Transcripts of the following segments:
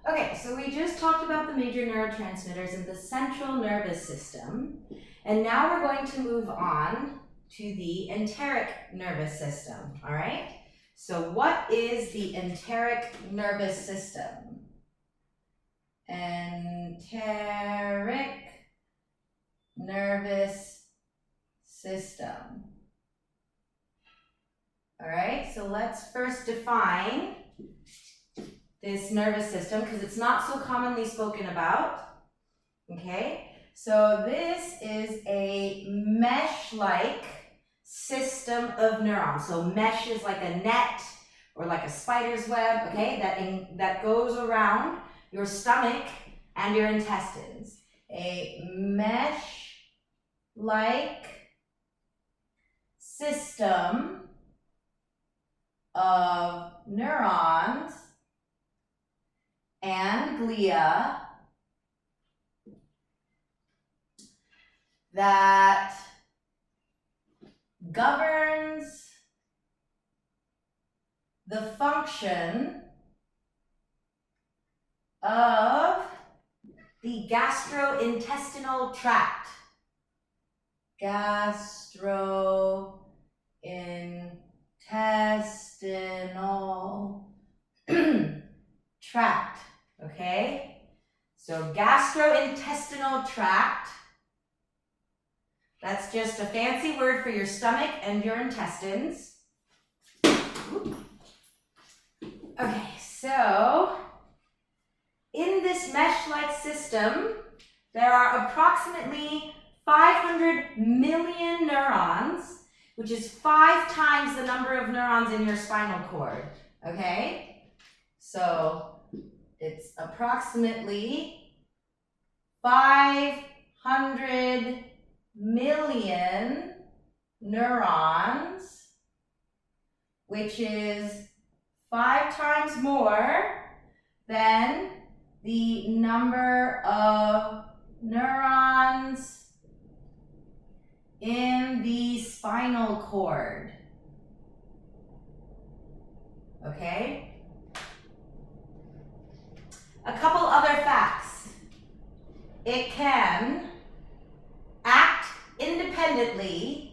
Okay, so we just talked about the major neurotransmitters in the central nervous system, and now we're going to move on to the enteric nervous system, all right? So what is the enteric nervous system? Enteric nervous system. All right, so let's first define this nervous system because it's not so commonly spoken about. Okay, so this is a mesh-like system of neurons. So mesh is like a net or like a spider's web, okay, that goes around your stomach and your intestines. A mesh-like system of neurons and glia that governs the function of the gastrointestinal tract. Gastrointestinal tract, okay? So gastrointestinal tract, that's just a fancy word for your stomach and your intestines. Okay, so in this mesh-like system, there are approximately 500 million neurons, which is 5 times the number of neurons in your spinal cord, okay? So it's approximately 500 million neurons, which is 5 times more than the number of neurons in the spinal cord. Okay? A couple other facts. It can act independently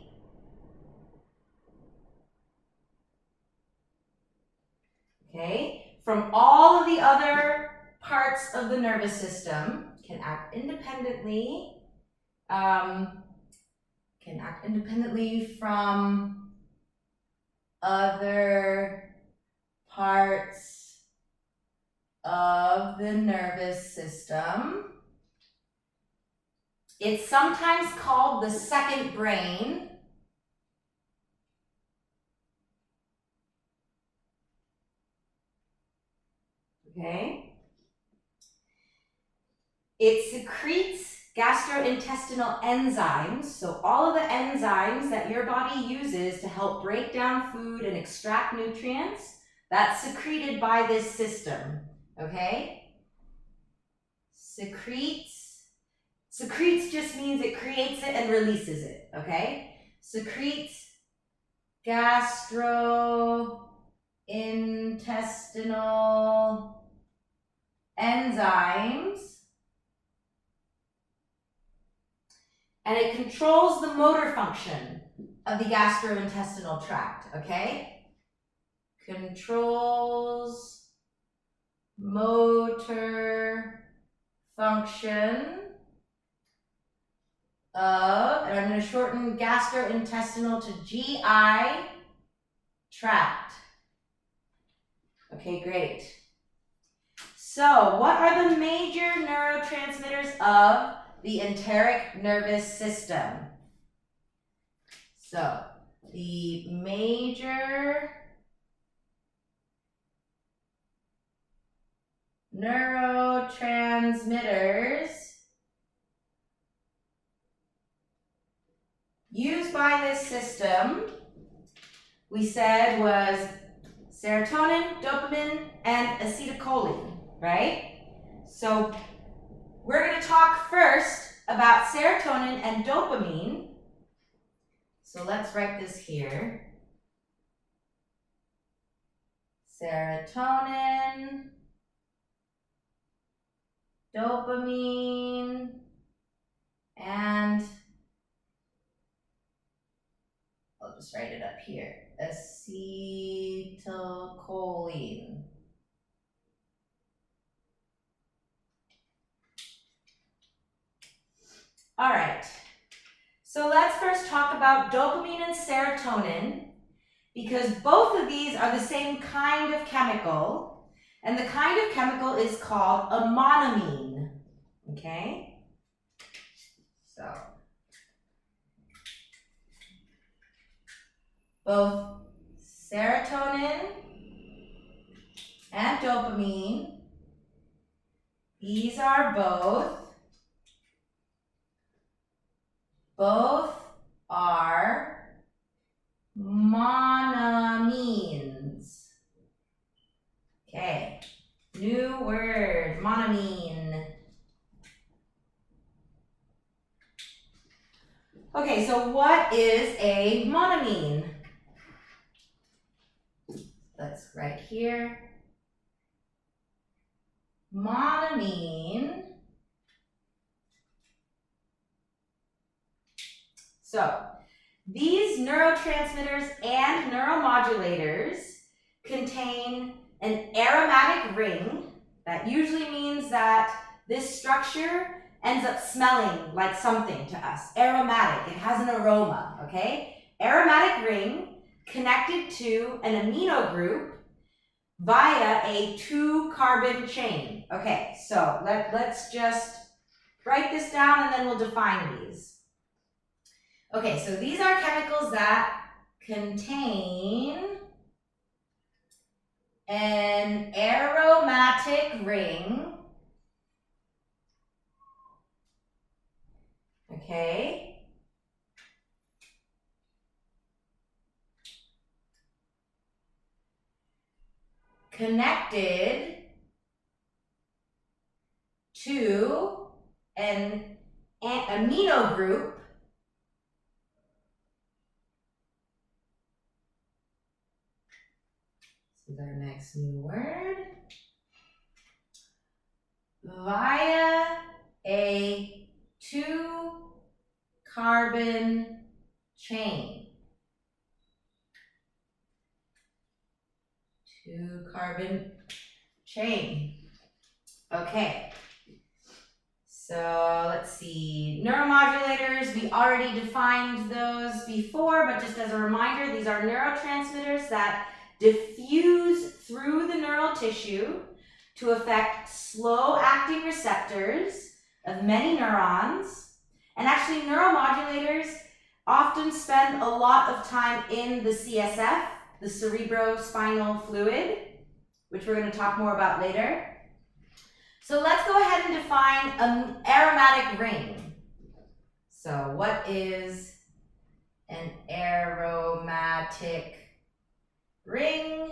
from all of the other parts of the nervous system, can act independently, from other parts of the nervous system. It's sometimes called the second brain. Okay. It secretes gastrointestinal enzymes, so all of the enzymes that your body uses to help break down food and extract nutrients, that's secreted by this system, okay? Secretes just means it creates it and releases it, okay? Secretes gastrointestinal enzymes, and it controls the motor function of the gastrointestinal tract, okay? Controls motor function of, and I'm going to shorten gastrointestinal to GI tract. Okay, great. So, what are the major neurotransmitters of the enteric nervous system? So, the major neurotransmitters used by this system, we said, was serotonin, dopamine, and acetylcholine, right? So we're going to talk first about serotonin and dopamine. So let's write this here. Serotonin dopamine, and I'll just write it up here, acetylcholine. All right, so let's first talk about dopamine and serotonin, because both of these are the same kind of chemical, and the kind of chemical is called a monoamine, okay? So, both serotonin and dopamine, these are both are monoamines. Okay, new word, monoamine. Okay, so what is a monoamine? Let's write here. Monoamine. So, these neurotransmitters and neuromodulators contain an aromatic ring. That usually means that this structure ends up smelling like something to us. Aromatic, it has an aroma, okay? Aromatic ring connected to an amino group via a 2-carbon chain. Okay, so let's just write this down and then we'll define these. Okay, so these are chemicals that contain an aromatic ring, okay, connected to an amino group This is our next new word. Via a 2-carbon chain. 2-carbon chain. Okay. So let's see. Neuromodulators, we already defined those before, but just as a reminder, these are neurotransmitters that diffuse through the neural tissue to affect slow-acting receptors of many neurons. And actually, neuromodulators often spend a lot of time in the CSF, the cerebrospinal fluid, which we're going to talk more about later. So let's go ahead and define an aromatic ring. So what is an aromatic ring?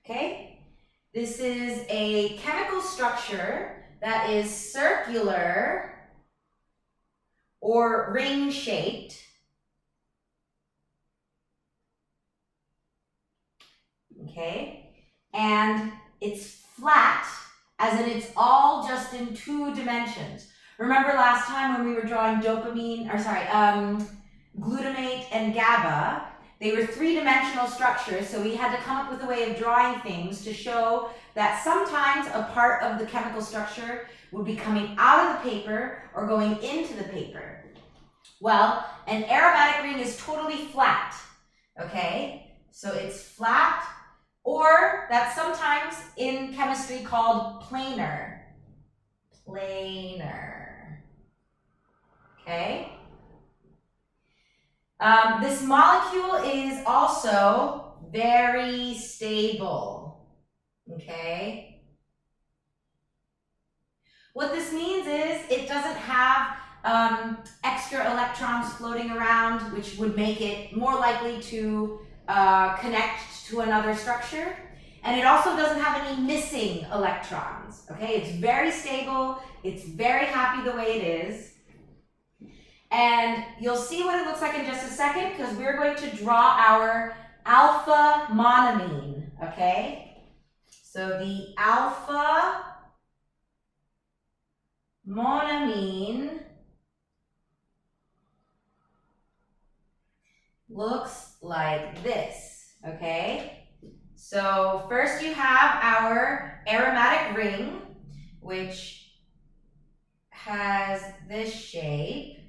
Okay, this is a chemical structure that is circular or ring-shaped. Okay, and it's flat, as in it's all just in 2 dimensions. Remember last time when we were drawing glutamate and GABA, they were 3-dimensional structures, so we had to come up with a way of drawing things to show that sometimes a part of the chemical structure would be coming out of the paper or going into the paper. Well, an aromatic ring is totally flat, okay? So it's flat, or that's sometimes in chemistry called planar. Planar. Okay? This molecule is also very stable. Okay? What this means is it doesn't have extra electrons floating around, which would make it more likely to connect to another structure, and it also doesn't have any missing electrons. Okay, it's very stable, it's very happy the way it is, and you'll see what it looks like in just a second because we're going to draw our alpha monoamine, okay? So the alpha monoamine looks like this, okay? So first you have our aromatic ring, which has this shape,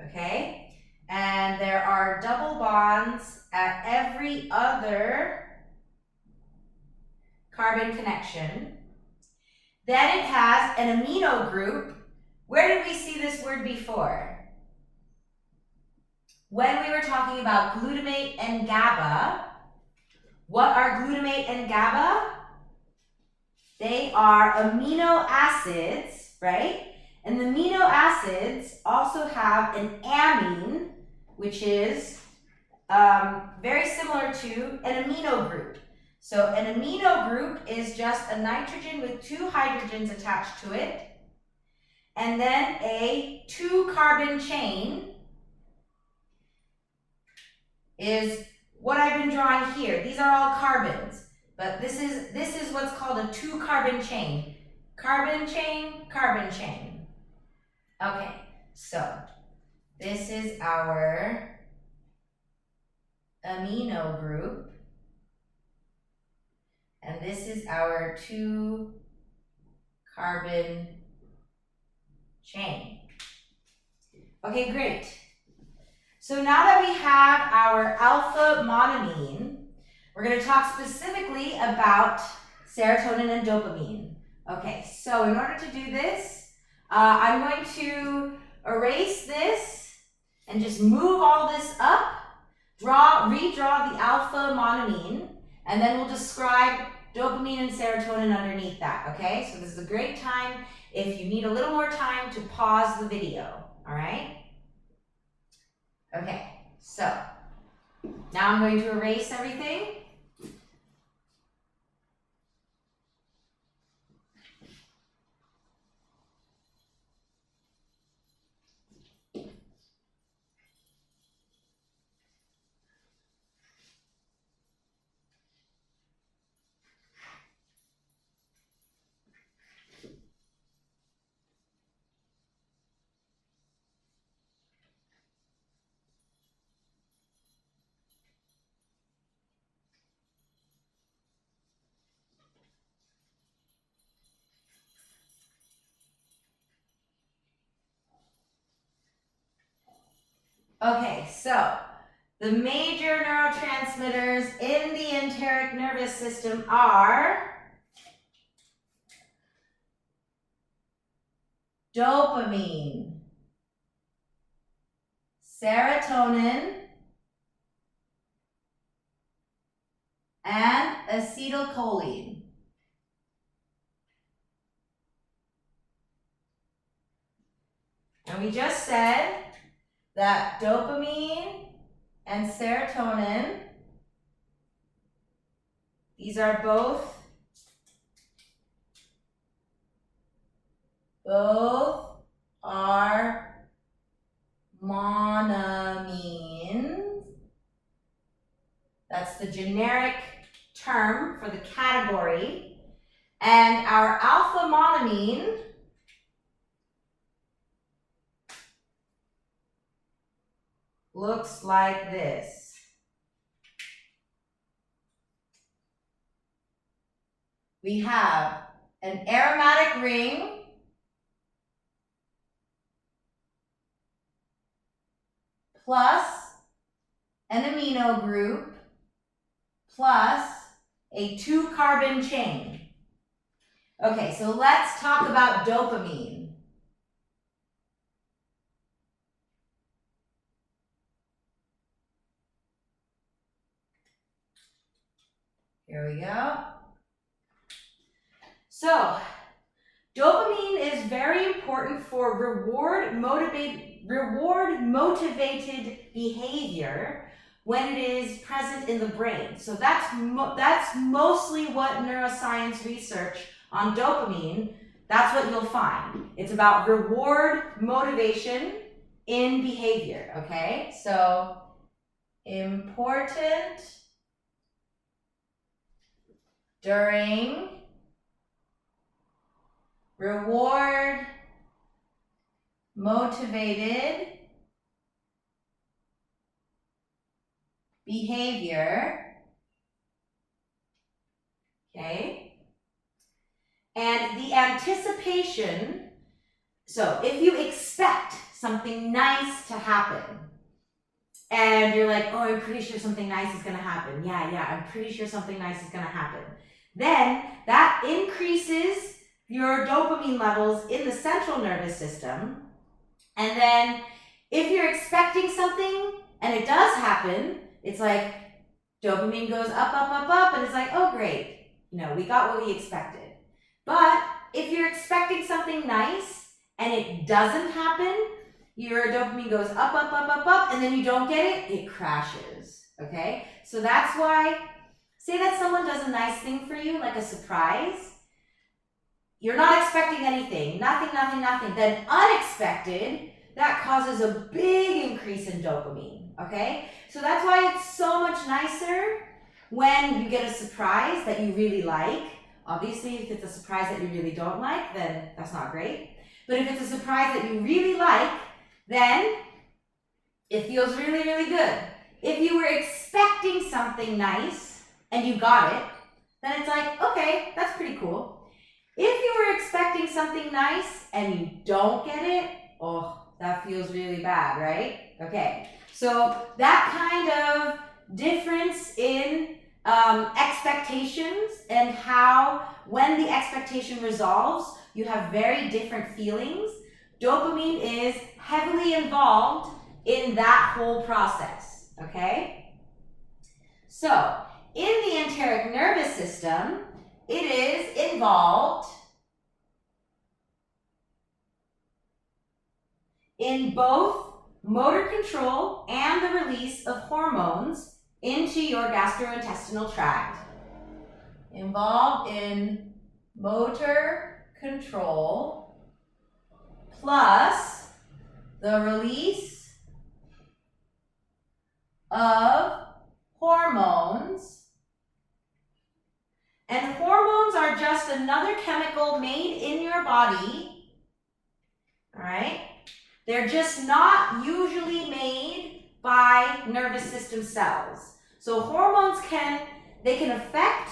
okay? And there are double bonds at every other carbon connection. Then it has an amino group. Where did we see this word before? When we were talking about glutamate and GABA. What are glutamate and GABA? They are amino acids, right? And the amino acids also have an amine, which is very similar to an amino group. So an amino group is just a nitrogen with 2 hydrogens attached to it, and then a 2-carbon chain is what I've been drawing here. These are all carbons, but this is what's called a 2-carbon chain. Carbon chain, carbon chain. Okay, so this is our amino group, and this is our 2-carbon chain. Okay, great. So now that we have our alpha monoamine, we're going to talk specifically about serotonin and dopamine. Okay, so in order to do this, I'm going to erase this and just move all this up, redraw the alpha monoamine, and then we'll describe dopamine and serotonin underneath that, okay? So this is a great time if you need a little more time to pause the video, all right? Okay, so now I'm going to erase everything. Okay, so the major neurotransmitters in the enteric nervous system are dopamine, serotonin, and acetylcholine. And we just said that dopamine and serotonin, these are both are monoamines. That's the generic term for the category. And our alpha monoamine looks like this. We have an aromatic ring plus an amino group plus a 2-carbon chain. Okay, so let's talk about dopamine. Here we go. So, dopamine is very important for reward-motivated behavior when it is present in the brain. So that's mostly what neuroscience research on dopamine, that's what you'll find. It's about reward motivation in behavior, okay? So important during reward motivated behavior, okay? And the anticipation, so if you expect something nice to happen, and you're like, oh, I'm pretty sure something nice is gonna happen. Yeah, I'm pretty sure something nice is gonna happen. Then that increases your dopamine levels in the central nervous system. And then if you're expecting something and it does happen, it's like dopamine goes up, and it's like, oh, great. You know, we got what we expected. But if you're expecting something nice and it doesn't happen, your dopamine goes up, and then you don't get it, it crashes, okay? So that's why, say that someone does a nice thing for you, like a surprise. You're not expecting anything, nothing. Then unexpected, that causes a big increase in dopamine, okay? So that's why it's so much nicer when you get a surprise that you really like. Obviously, if it's a surprise that you really don't like, then that's not great. But if it's a surprise that you really like, then it feels really, really good. If you were expecting something nice and you got it, then it's like, okay, that's pretty cool. If you were expecting something nice and you don't get it, oh, that feels really bad, right? Okay, so that kind of difference in expectations and how when the expectation resolves, you have very different feelings. Dopamine is heavily involved in that whole process, okay? So, in the enteric nervous system, it is involved in both motor control and the release of hormones into your gastrointestinal tract. Involved in motor control plus the release of hormones. And hormones are just another chemical made in your body, all right? They're just not usually made by nervous system cells. So hormones can affect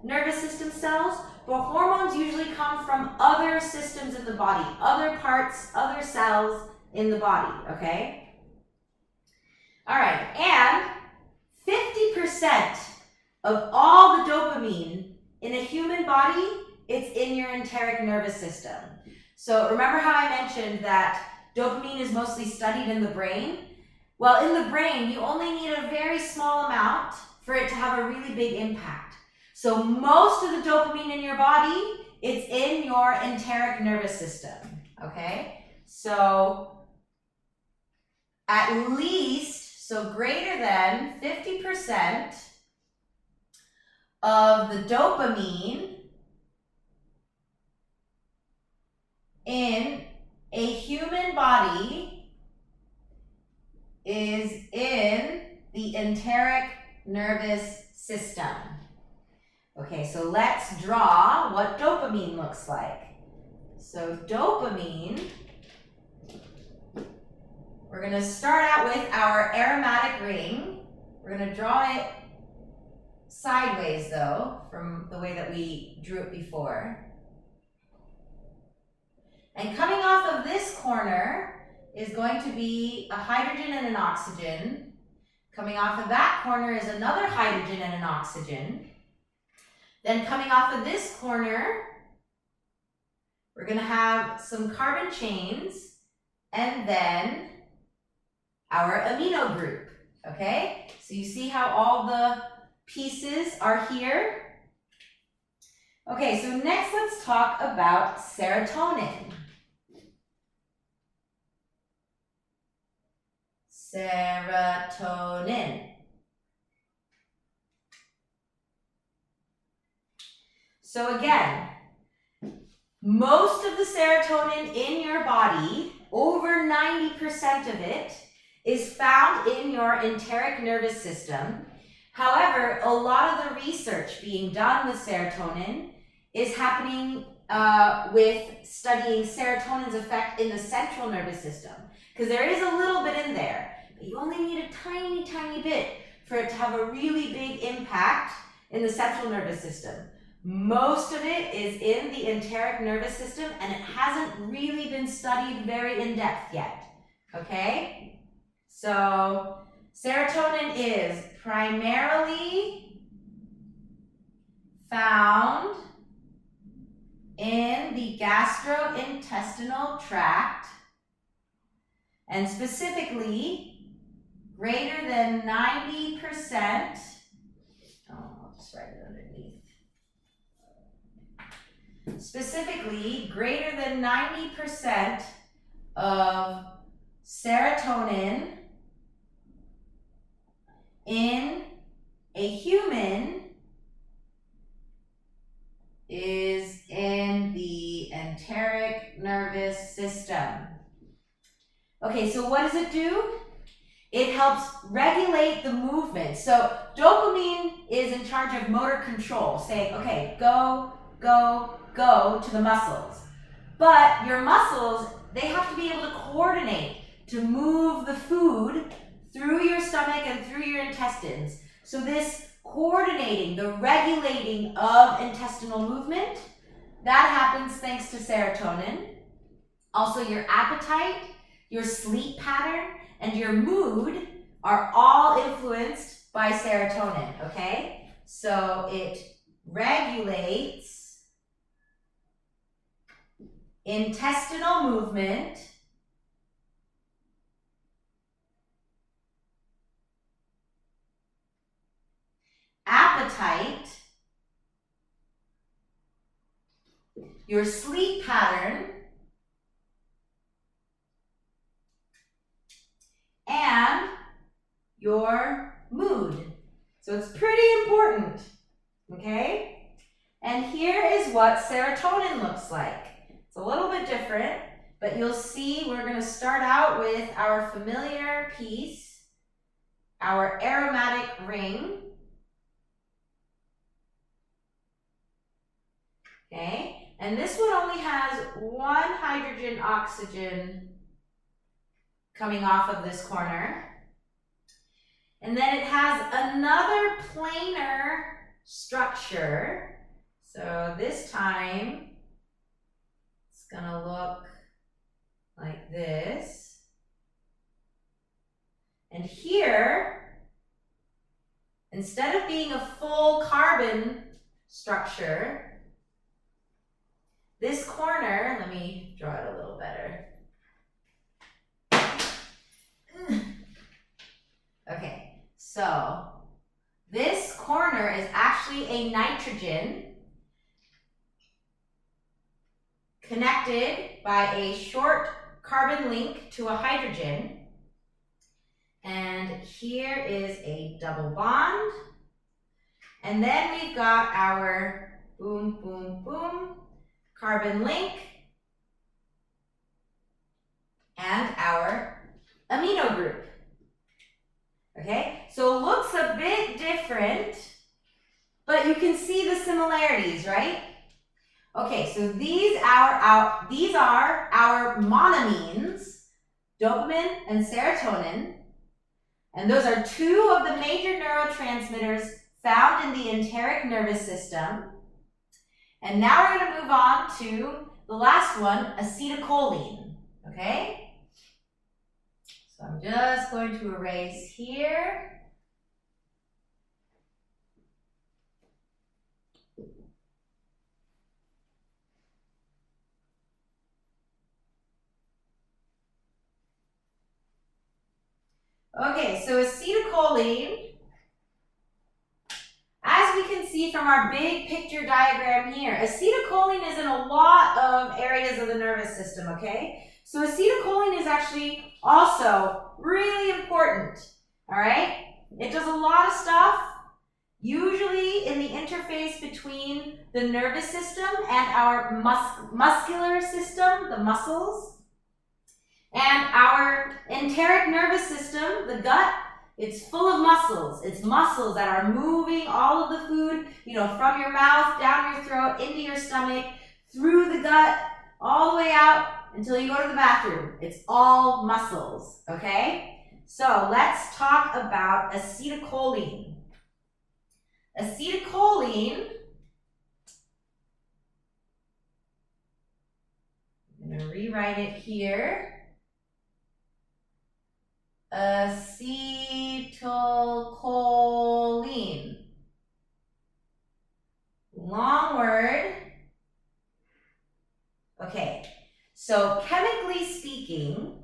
nervous system cells, but hormones usually come from other systems in the body, other parts, other cells in the body, okay? All right, and 50% of all the dopamine in a human body, it's in your enteric nervous system. So remember how I mentioned that dopamine is mostly studied in the brain? Well, in the brain, you only need a very small amount for it to have a really big impact. So most of the dopamine in your body, it's in your enteric nervous system, okay? So at least, so greater than 50% of the dopamine in a human body is in the enteric nervous system. Okay, so let's draw what dopamine looks like. So dopamine, we're going to start out with our aromatic ring. We're going to draw it sideways though, from the way that we drew it before. And coming off of this corner is going to be a hydrogen and an oxygen. Coming off of that corner is another hydrogen and an oxygen. Then coming off of this corner, we're going to have some carbon chains and then our amino group, okay? So you see how all the pieces are here? Okay, so next let's talk about serotonin. Serotonin. So again, most of the serotonin in your body over 90% of it, is found in your enteric nervous system. However, a lot of the research being done with serotonin is happening with studying serotonin's effect in the central nervous system, because there is a little bit in there, but you only need a tiny, tiny bit for it to have a really big impact in the central nervous system. Most of it is in the enteric nervous system, and it hasn't really been studied very in depth yet, okay? So serotonin is primarily found in the gastrointestinal tract, and specifically greater than 90%, I'll just write it underneath. Specifically, greater than 90% of serotonin in a human is in the enteric nervous system. Okay, so what does it do? It helps regulate the movement. So dopamine is in charge of motor control, saying, okay, go, go, go to the muscles. But your muscles, they have to be able to coordinate to move the food through your stomach and through your intestines. So this coordinating, the regulating of intestinal movement, that happens thanks to serotonin. Also, your appetite, your sleep pattern, and your mood are all influenced by serotonin, okay? So it regulates intestinal movement, appetite, your sleep pattern, and your mood. So it's pretty important, okay? And here is what serotonin looks like. It's a little bit different, but you'll see we're going to start out with our familiar piece, our aromatic ring. Okay, and this one only has one hydrogen oxygen coming off of this corner. And then it has another planar structure. So this time it's gonna look like this. And here, instead of being a full carbon structure, this corner, let me draw it a little better. Okay, so this corner is actually a nitrogen connected by a short carbon link to a hydrogen. And here is a double bond. And then we've got our boom, boom, boom carbon link and our amino group. Okay, so it looks a bit different, but you can see the similarities, right? Okay, so these are our monoamines, dopamine and serotonin, and those are two of the major neurotransmitters found in the enteric nervous system. And now we're going to move on to the last one, acetylcholine, okay? So I'm just going to erase here. Okay, so acetylcholine, as we can see from our big picture diagram here, acetylcholine is in a lot of areas of the nervous system, okay? So acetylcholine is actually also really important, all right? It does a lot of stuff, usually in the interface between the nervous system and our muscular system, the muscles. And our enteric nervous system, the gut, it's full of muscles. It's muscles that are moving all of the food, from your mouth, down your throat, into your stomach, through the gut, all the way out until you go to the bathroom. It's all muscles, okay? So let's talk about acetylcholine. Acetylcholine, I'm going to rewrite it here. Acetylcholine. Long word. Okay, so chemically speaking,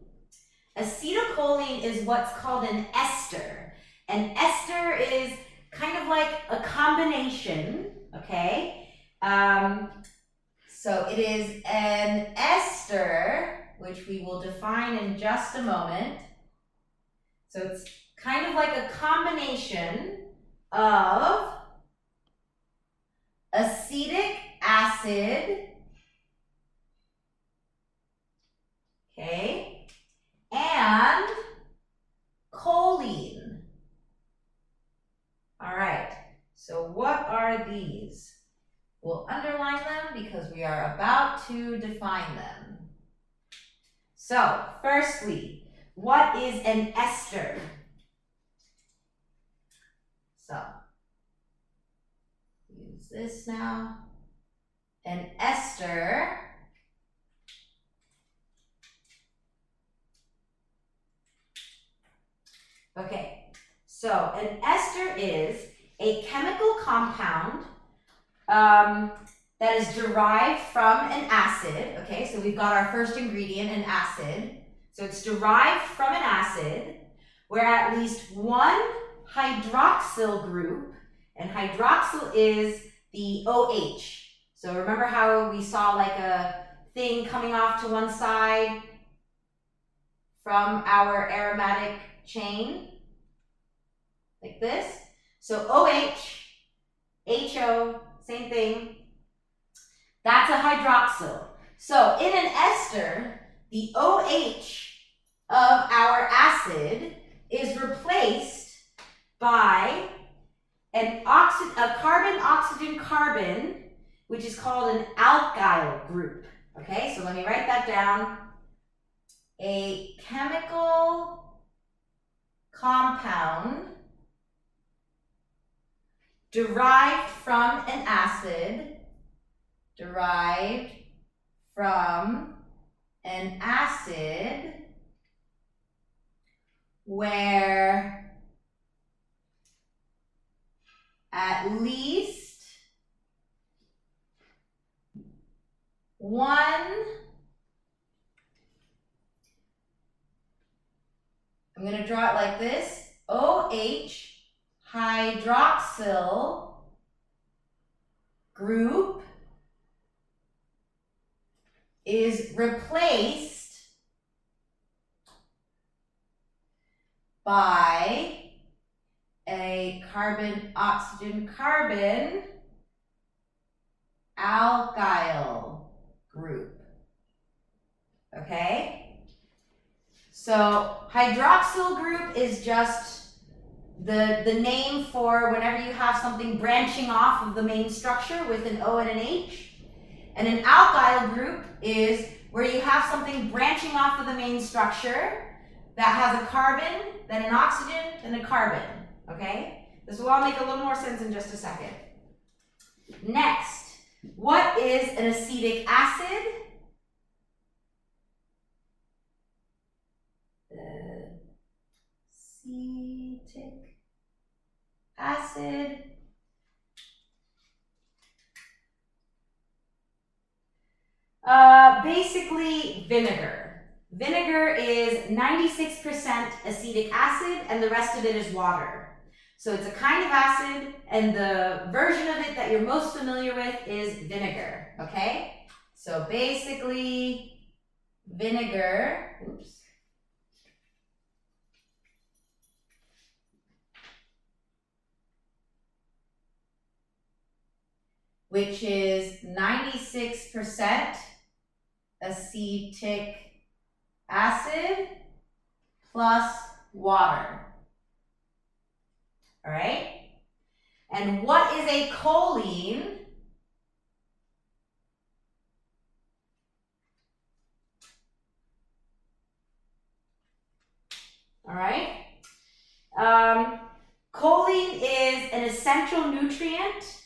acetylcholine is what's called an ester. An ester is kind of like a combination, okay? So it is an ester, which we will define in just a moment. So it's kind of like a combination of acetic acid, okay, and choline. All right, so what are these? We'll underline them because we are about to define them. So, firstly, what is an ester? So, use this now. An ester okay, so an ester is a chemical compound that is derived from an acid. Okay, so we've got our first ingredient, an acid. So it's derived from an acid where at least one hydroxyl group, and hydroxyl is the OH. So remember how we saw like a thing coming off to one side from our aromatic chain? Like this. So OH, HO, same thing. That's a hydroxyl. So in an ester, the OH of our acid is replaced by a carbon-oxygen-carbon, which is called an alkyl group. Okay, so let me write that down. A chemical compound derived from an acid, where at least one I'm going to draw it like this, OH hydroxyl group is replaced by a carbon-oxygen-carbon alkyl group. Okay? So hydroxyl group is just the name for whenever you have something branching off of the main structure with an O and an H. And an alkyl group is where you have something branching off of the main structure that has a carbon, then an oxygen, then a carbon. Okay? This will all make a little more sense in just a second. Next, what is an acetic acid? Acetic acid. Basically vinegar. Vinegar is 96% acetic acid and the rest of it is water. So it's a kind of acid and the version of it that you're most familiar with is vinegar, okay? So basically vinegar, which is 96% acetic acid plus water. All right? And what is a choline? All right? Choline is an essential nutrient,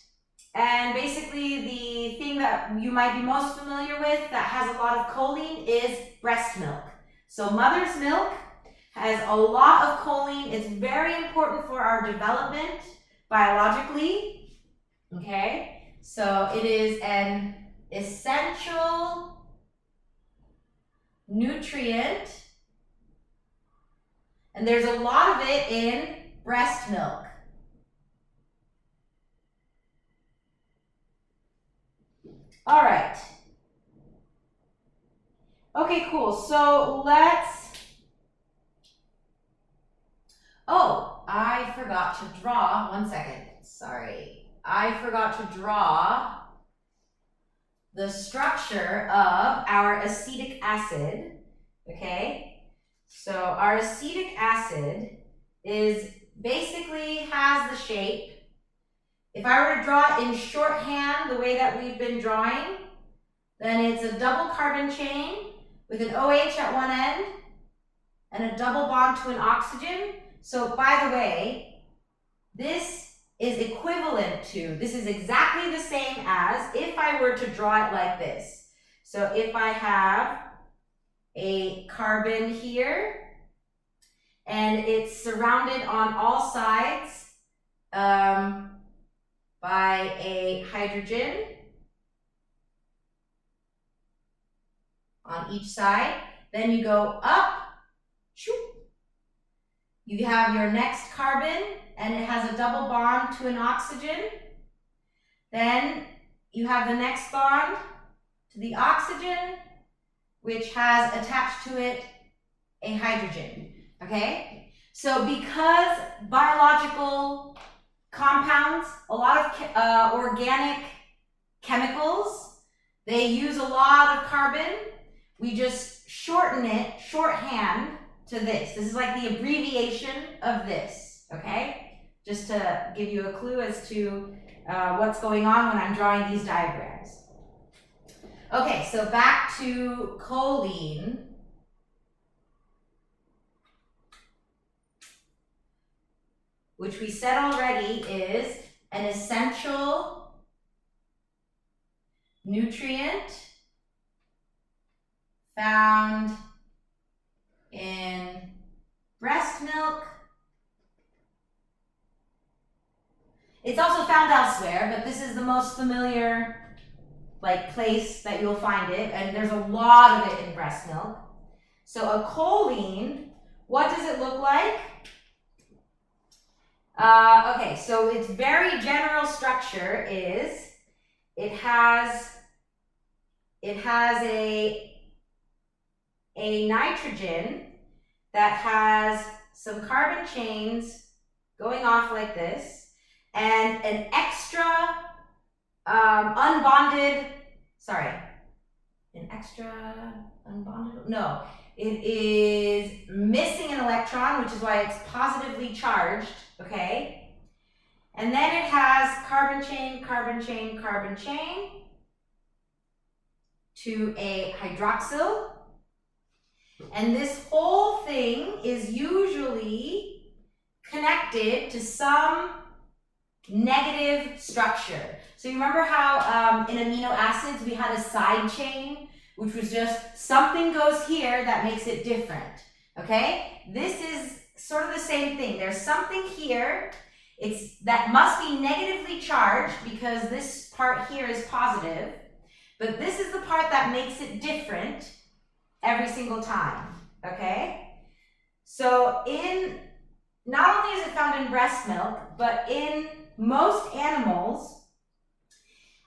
and basically the thing that you might be most familiar with that has a lot of choline is breast milk. So mother's milk has a lot of choline. It's very important for our development biologically, okay? So it is an essential nutrient, and there's a lot of it in breast milk. All right. Okay, cool. So oh, I forgot to draw. 1 second. Sorry. I forgot to draw the structure of our acetic acid. Okay? So our acetic acid is basically has the shape. If I were to draw it in shorthand, the way that we've been drawing, then it's a double carbon chain with an OH at one end and a double bond to an oxygen. So by the way, this is equivalent to, this is exactly the same as if I were to draw it like this. So if I have a carbon here and it's surrounded on all sides by a hydrogen on each side. Then you go up, you have your next carbon and it has a double bond to an oxygen. Then you have the next bond to the oxygen, which has attached to it a hydrogen, okay? So because biological compounds, a lot of organic chemicals, they use a lot of carbon. We just shorten it, shorthand, to this. This is like the abbreviation of this, okay? Just to give you a clue as to what's going on when I'm drawing these diagrams. Okay, so back to choline. Which we said already is an essential nutrient found in breast milk. It's also found elsewhere, but this is the most familiar place that you'll find it, and there's a lot of it in breast milk. So a choline, what does it look like? Okay, so its very general structure is it has a nitrogen that has some carbon chains going off like this, and an extra it is missing an electron, which is why it's positively charged, okay? And then it has carbon chain, carbon chain, carbon chain to a hydroxyl. And this whole thing is usually connected to some negative structure. So you remember how in amino acids we had a side chain, which was just something goes here that makes it different, okay? This is sort of the same thing. There's something here that must be negatively charged because this part here is positive, but this is the part that makes it different every single time, okay? So not only is it found in breast milk, but in most animals,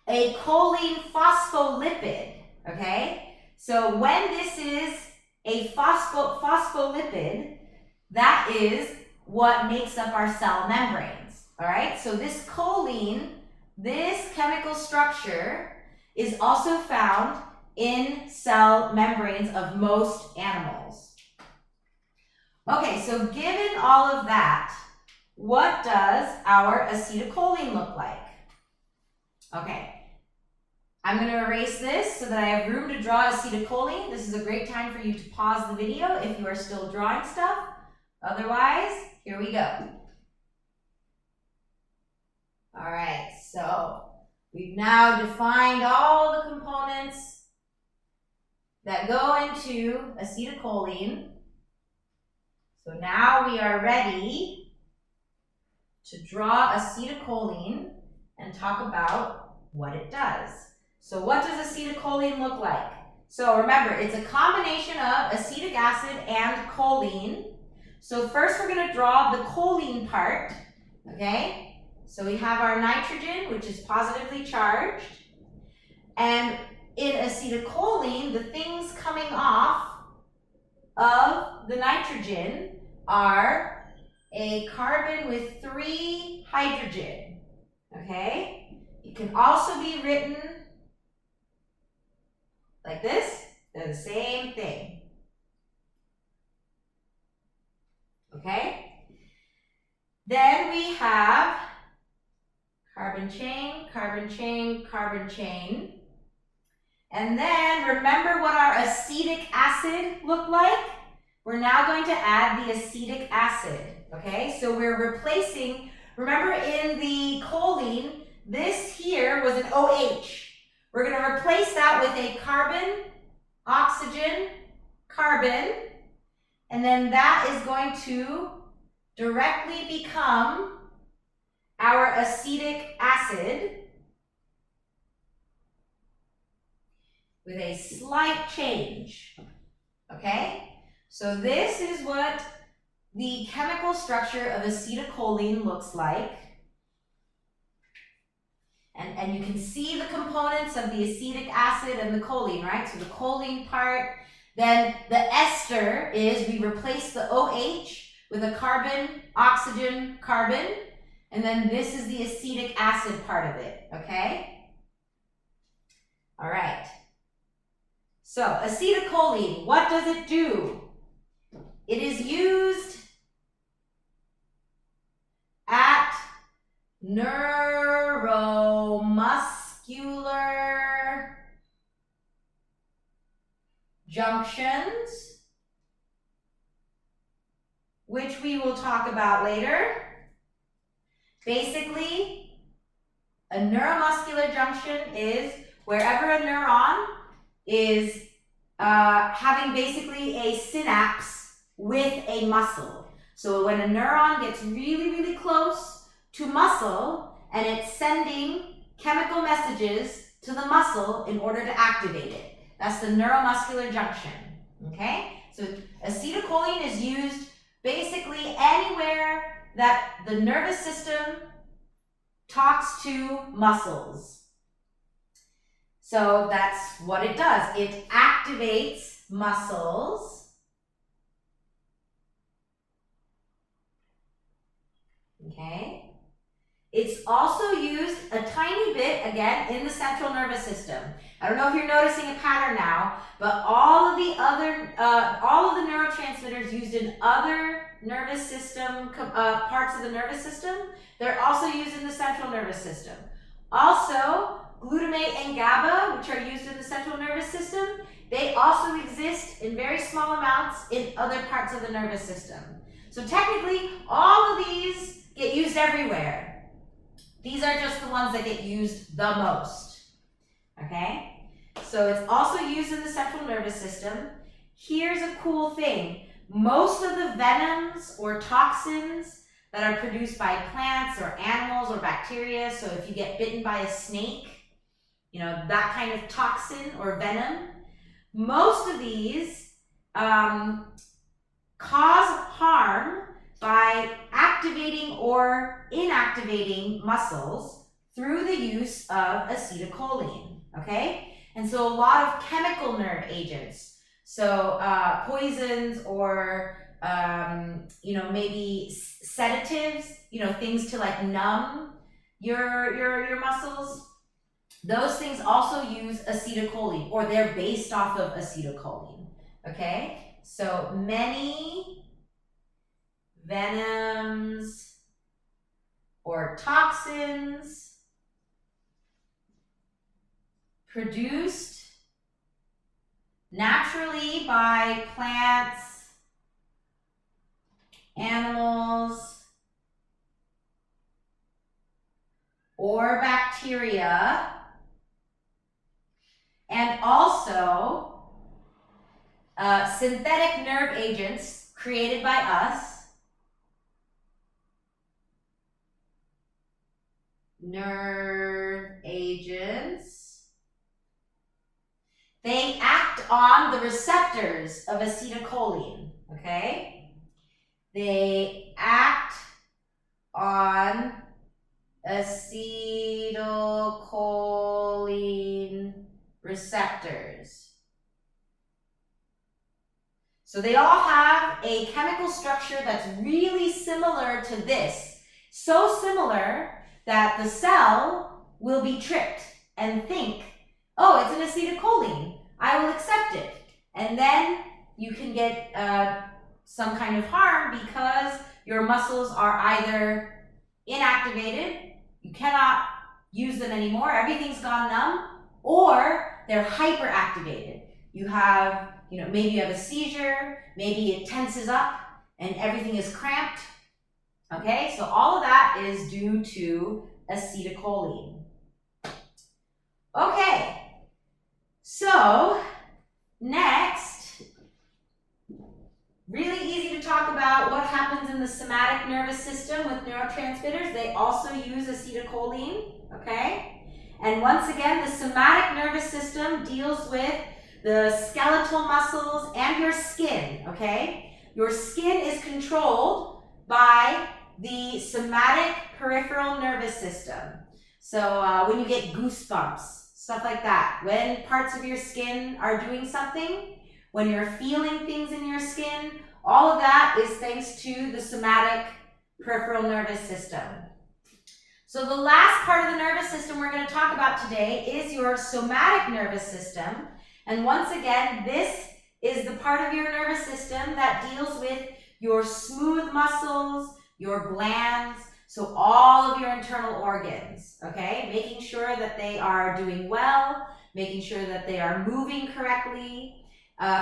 a choline phospholipid, okay? So when this is a phospholipid, that is what makes up our cell membranes, all right? So this choline, this chemical structure is also found in cell membranes of most animals. Okay, so given all of that, what does our acetylcholine look like? Okay, I'm going to erase this so that I have room to draw acetylcholine. This is a great time for you to pause the video if you are still drawing stuff. Otherwise, here we go. All right, so we've now defined all the components that go into acetylcholine. So now we are ready to draw acetylcholine and talk about what it does. So what does acetylcholine look like? So remember, it's a combination of acetic acid and choline. So first we're going to draw the choline part, okay? So we have our nitrogen, which is positively charged. And in acetylcholine, the things coming off of the nitrogen are a carbon with 3 hydrogen, okay? It can also be written like this. They're the same thing, okay? Then we have carbon chain, carbon chain, carbon chain. And then remember what our acetic acid looked like? We're now going to add the acetic acid, okay? So we're replacing, remember in the choline, this here was an OH. We're going to replace that with a carbon, oxygen, carbon, and then that is going to directly become our acetic acid with a slight change, okay? So this is what the chemical structure of acetylcholine looks like. And you can see the components of the acetic acid and the choline, right? So the choline part, then the ester is we replace the OH with a carbon, oxygen, carbon, and then this is the acetic acid part of it, okay? All right. So acetylcholine, what does it do? It is used at neuromuscular junctions, which we will talk about later. Basically, a neuromuscular junction is wherever a neuron is having basically a synapse with a muscle. So when a neuron gets really, really close to muscle and it's sending chemical messages to the muscle in order to activate it. That's the neuromuscular junction, okay? So acetylcholine is used basically anywhere that the nervous system talks to muscles. So that's what it does. It activates muscles. Okay. It's also used a tiny bit, again, in the central nervous system. I don't know if you're noticing a pattern now, but all of the neurotransmitters used in other nervous system parts of the nervous system, they're also used in the central nervous system. Also, glutamate and GABA, which are used in the central nervous system, they also exist in very small amounts in other parts of the nervous system. So technically, all of these get used everywhere. These are just the ones that get used the most, okay? So it's also used in the central nervous system. Here's a cool thing. Most of the venoms or toxins that are produced by plants or animals or bacteria, so if you get bitten by a snake, you know, that kind of toxin or venom, most of these cause harm by activating or inactivating muscles through the use of acetylcholine, okay? And so a lot of chemical nerve agents, so poisons or, you know, maybe sedatives, you know, things to like numb your muscles, those things also use acetylcholine, or they're based off of acetylcholine, okay? So many venoms or toxins produced naturally by plants, animals, or bacteria, and also synthetic nerve agents created by us, nerve agents. They act on the receptors of acetylcholine, okay? They act on acetylcholine receptors. So they all have a chemical structure that's really similar to this. So similar that the cell will be tricked and think, oh, it's an acetylcholine, I will accept it. And then you can get some kind of harm because your muscles are either inactivated, you cannot use them anymore, everything's gone numb, or they're hyperactivated. You have, maybe you have a seizure, maybe it tenses up and everything is cramped. Okay, so all of that is due to acetylcholine. Okay, so next, really easy to talk about what happens in the somatic nervous system with neurotransmitters. They also use acetylcholine, okay? And once again, the somatic nervous system deals with the skeletal muscles and your skin, okay? Your skin is controlled by the somatic peripheral nervous system. So when you get goosebumps, stuff like that, when parts of your skin are doing something, when you're feeling things in your skin, all of that is thanks to the somatic peripheral nervous system. So the last part of the nervous system we're going to talk about today is your somatic nervous system. And once again, this is the part of your nervous system that deals with your smooth muscles, your glands, so all of your internal organs, okay? Making sure that they are doing well, making sure that they are moving correctly,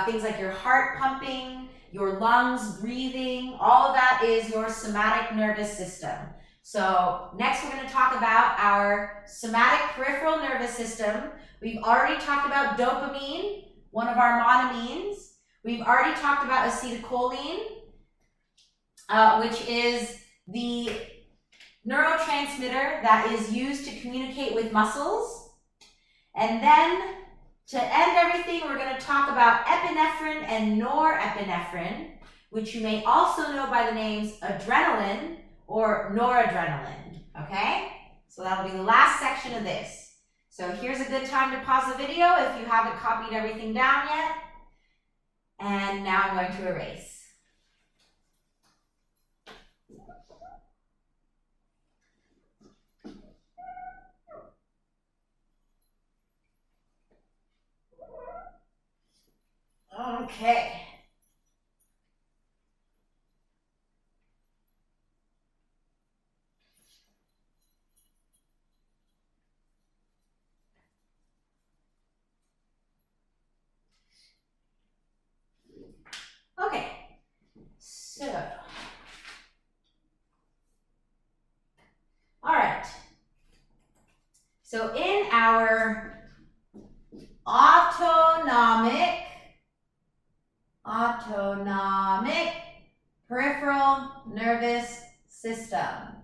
things like your heart pumping, your lungs breathing, all of that is your somatic nervous system. So next we're going to talk about our somatic peripheral nervous system. We've already talked about dopamine, one of our monoamines. We've already talked about acetylcholine, which is the neurotransmitter that is used to communicate with muscles. And then to end everything, we're going to talk about epinephrine and norepinephrine, which you may also know by the names adrenaline or noradrenaline, okay? So that'll be the last section of this. So here's a good time to pause the video if you haven't copied everything down yet. And now I'm going to erase. Okay. Okay. So, all right. So in our autonomic peripheral nervous system,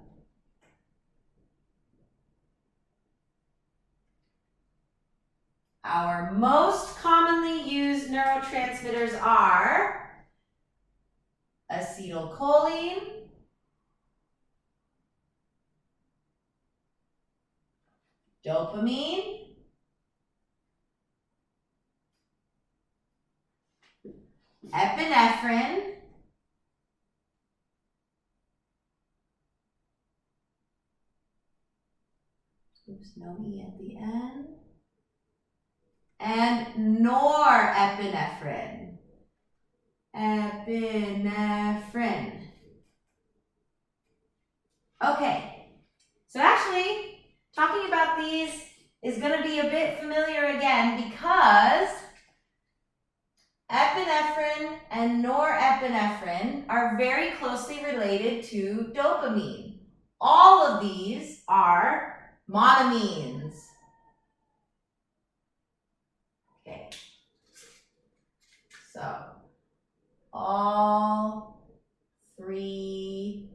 our most commonly used neurotransmitters are acetylcholine, dopamine, epinephrine, Oops, no E at the end. And norepinephrine. Epinephrine. Okay, so actually, talking about these is going to be a bit familiar again because epinephrine and norepinephrine are very closely related to dopamine. All of these are monoamines. Okay, so all three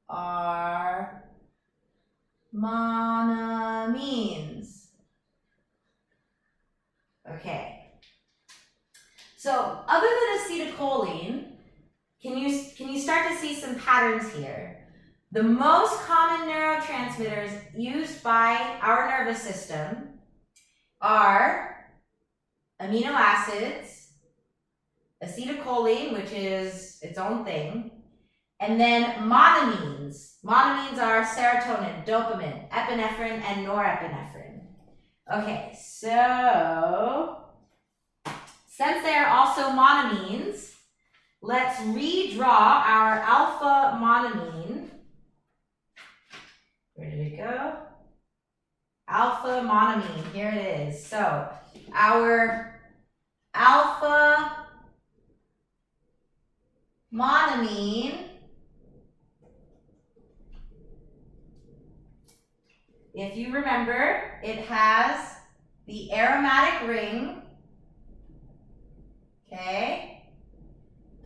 are monoamines. Okay. So other than acetylcholine, can you start to see some patterns here? The most common neurotransmitters used by our nervous system are amino acids, acetylcholine, which is its own thing, and then monoamines. Monoamines are serotonin, dopamine, epinephrine, and norepinephrine. Okay, so since they are also monoamines, let's redraw our alpha monoamine. Where did it go? Alpha monoamine, here it is. So our alpha monoamine, if you remember, it has the aromatic ring, okay,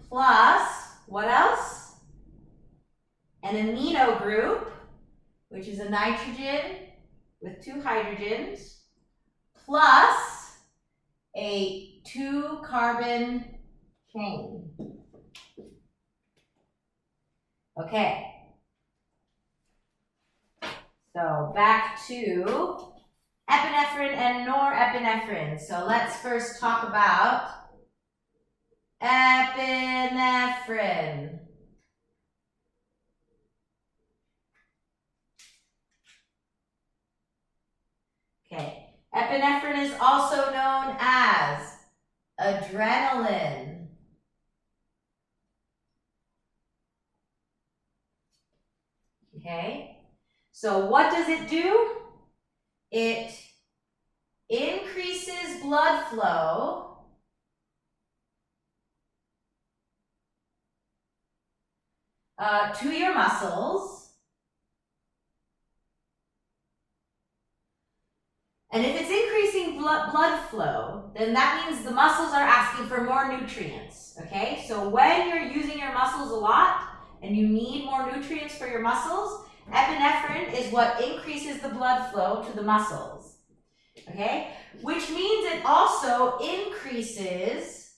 plus, what else? An amino group, which is a nitrogen with 2 hydrogens, plus a 2-carbon chain. Okay. So back to epinephrine and norepinephrine. So let's first talk about epinephrine. Okay. Epinephrine is also known as adrenaline. Okay. So what does it do? It increases blood flow to your muscles. And if it's increasing blood flow, then that means the muscles are asking for more nutrients, okay? So when you're using your muscles a lot and you need more nutrients for your muscles, epinephrine is what increases the blood flow to the muscles, okay? Which means it also increases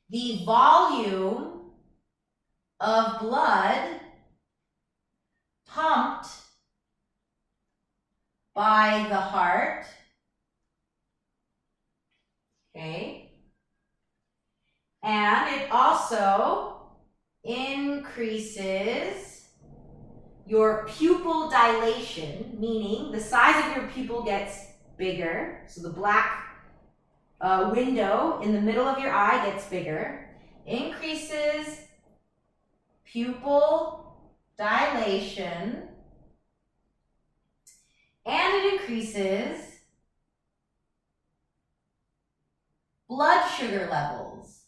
the volume of blood pumped by the heart, okay? And it also increases your pupil dilation, meaning the size of your pupil gets bigger. So the black window in the middle of your eye gets bigger. Increases pupil dilation. And it increases blood sugar levels.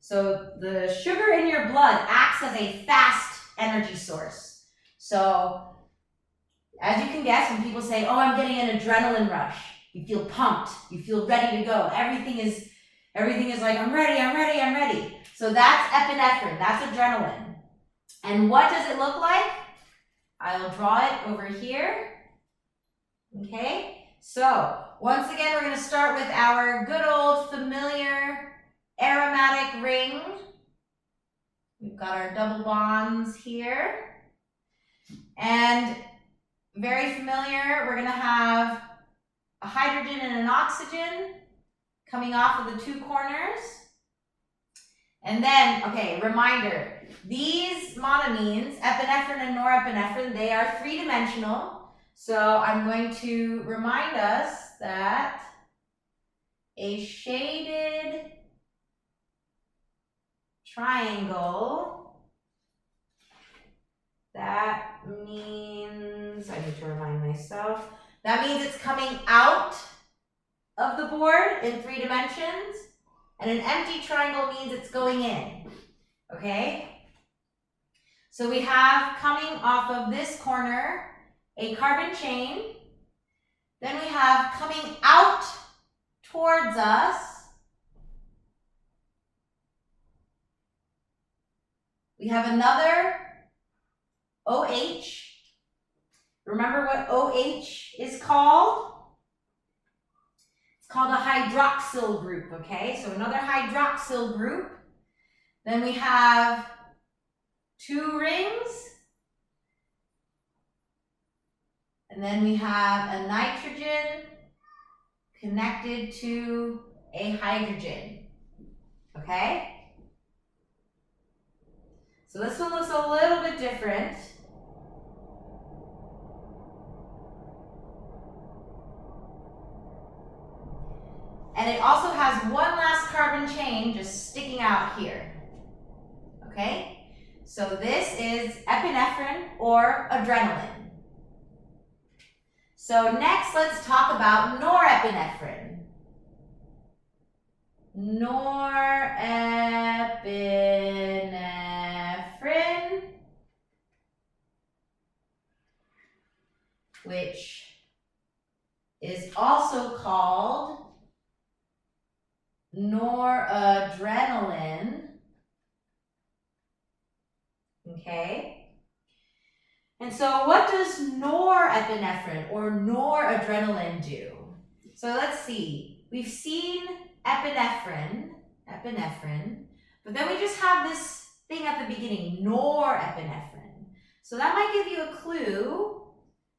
So the sugar in your blood acts as a fast energy source. So as you can guess, when people say, oh, I'm getting an adrenaline rush, you feel pumped, you feel ready to go. Everything is like, I'm ready. So that's epinephrine, that's adrenaline. And what does it look like? I'll draw it over here. Okay, so once again, we're going to start with our good old familiar aromatic ring. We've got our double bonds here. And very familiar, we're going to have a hydrogen and an oxygen coming off of the 2 corners. And then, okay, reminder, these monoamines, epinephrine and norepinephrine, they are three-dimensional. So I'm going to remind us that a shaded triangle, that means, I need to remind myself, that means it's coming out of the board in 3 dimensions, and an empty triangle means it's going in, okay? So we have coming off of this corner a carbon chain, then we have coming out towards us we have another OH. Remember what OH is called? It's called a hydroxyl group, okay? So another hydroxyl group. Then we have 2 rings. And then we have a nitrogen connected to a hydrogen, okay? So this one looks a little bit different. And it also has one last carbon chain just sticking out here, okay? So this is epinephrine or adrenaline. So next, let's talk about norepinephrine. Norepinephrine, which is also called noradrenaline, okay? And so what does norepinephrine or noradrenaline do? So let's see. We've seen epinephrine, but then we just have this thing at the beginning, norepinephrine. So that might give you a clue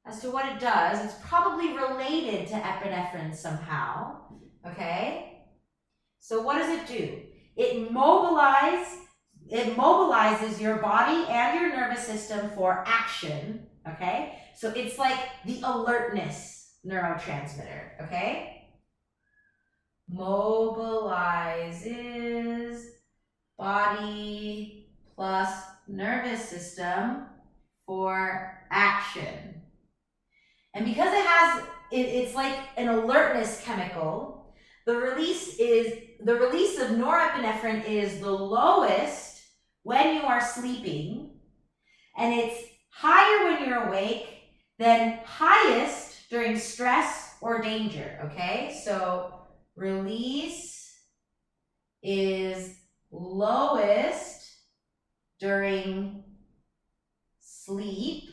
as to what it does. It's probably related to epinephrine somehow, okay? So what does it do? It mobilizes your body and your nervous system for action, okay? So it's like the alertness neurotransmitter, okay? Mobilizes body plus nervous system for action. And because it's like an alertness chemical, the release of norepinephrine is the lowest when you are sleeping, and it's higher when you're awake, then highest during stress or danger, okay? So release is lowest during sleep.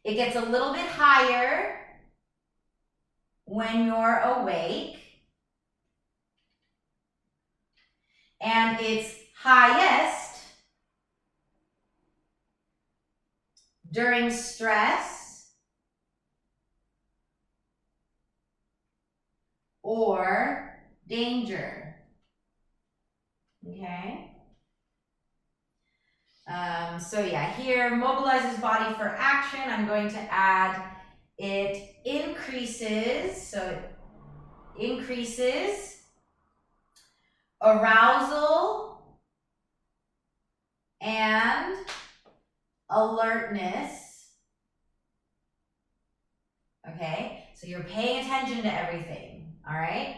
It gets a little bit higher when you're awake, and it's highest during stress or danger, okay? So yeah, here, mobilizes body for action. I'm going to add it increases, so it increases arousal and alertness, okay? So you're paying attention to everything, all right?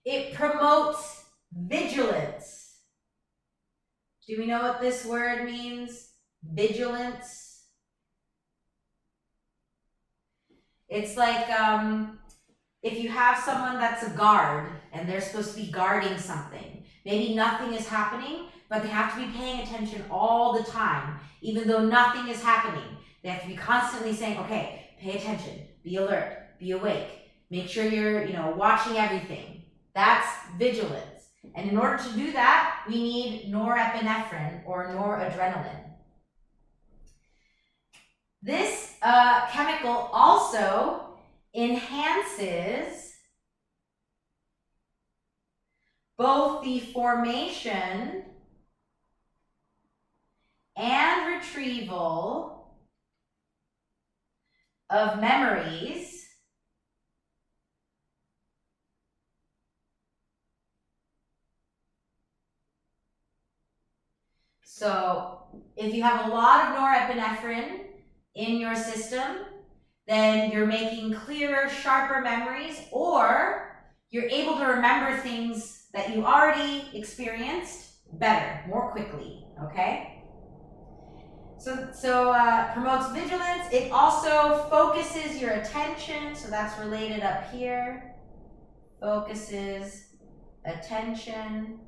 It promotes vigilance. Do we know what this word means? Vigilance. It's like if you have someone that's a guard and they're supposed to be guarding something. Maybe nothing is happening, but they have to be paying attention all the time, even though nothing is happening. They have to be constantly saying, okay, pay attention, be alert, be awake, make sure you're, watching everything. That's vigilance. And in order to do that, we need norepinephrine or noradrenaline. This chemical also enhances both the formation and retrieval of memories So if you have a lot of norepinephrine in your system, then you're making clearer, sharper memories, or you're able to remember things that you already experienced better, more quickly, okay? So promotes vigilance. It also focuses your attention, so that's related up here. Focuses attention.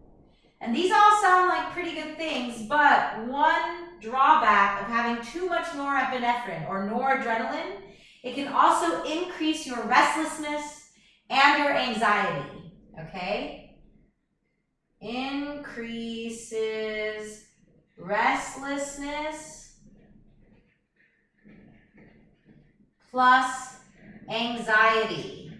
And these all sound like pretty good things, but one drawback of having too much norepinephrine or noradrenaline, it can also increase your restlessness and your anxiety, okay? Increases restlessness plus anxiety,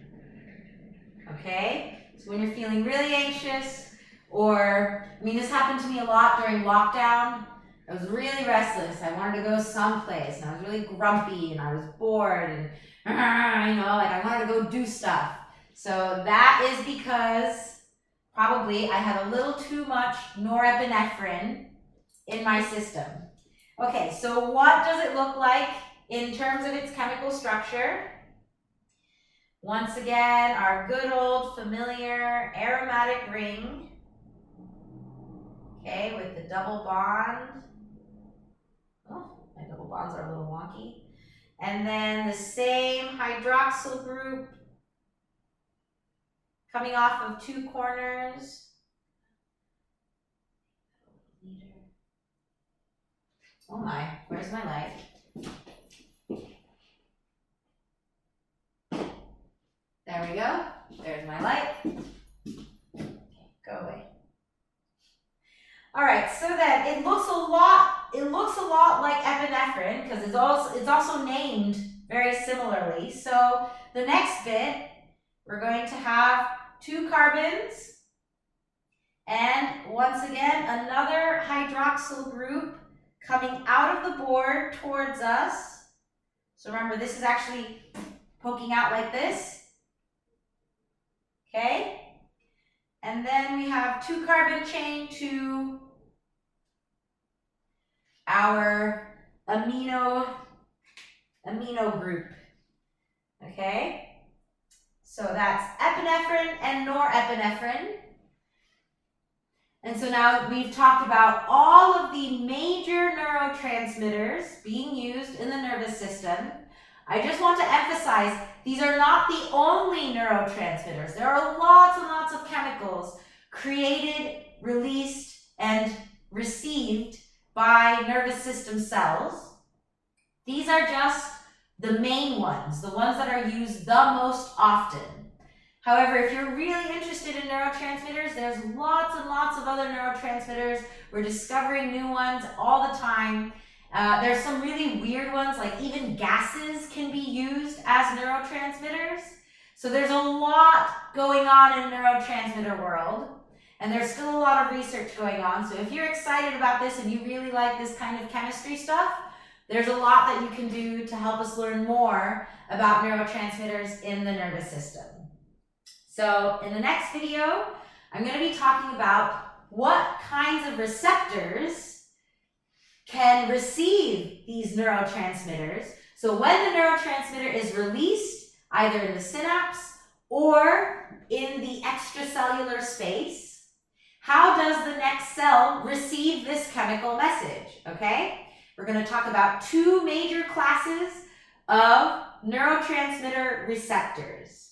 okay? So when you're feeling really anxious, or, I mean, this happened to me a lot during lockdown. I was really restless. I wanted to go someplace, and I was really grumpy, and I was bored, and, you know, like I wanted to go do stuff. So that is because probably I had a little too much norepinephrine in my system. Okay, so what does it look like in terms of its chemical structure? Once again, our good old familiar aromatic ring. Okay, with the double bond. Oh, my double bonds are a little wonky. And then the same hydroxyl group coming off of two corners. Oh my, where's my light? There we go. There's my light. Okay, go away. All right, so that it looks a lot like epinephrine because it's also named very similarly. So the next bit, we're going to have two carbons and once again another hydroxyl group coming out of the board towards us. So remember, this is actually poking out like this. Okay? And then we have two carbon chain to our amino group. Okay? So that's epinephrine and norepinephrine. And so now we've talked about all of the major neurotransmitters being used in the nervous system. I just want to emphasize these are not the only neurotransmitters. There are lots and lots of chemicals created, released, and received by nervous system cells. These are just the main ones, the ones that are used the most often. However, if you're really interested in neurotransmitters, there's lots and lots of other neurotransmitters. We're discovering new ones all the time. There's some really weird ones, like even gases can be used as neurotransmitters. So there's a lot going on in the neurotransmitter world, and there's still a lot of research going on. So if you're excited about this and you really like this kind of chemistry stuff, there's a lot that you can do to help us learn more about neurotransmitters in the nervous system. So in the next video, I'm going to be talking about what kinds of receptors can receive these neurotransmitters. So when the neurotransmitter is released, either in the synapse or in the extracellular space, how does the next cell receive this chemical message? Okay? We're going to talk about two major classes of neurotransmitter receptors.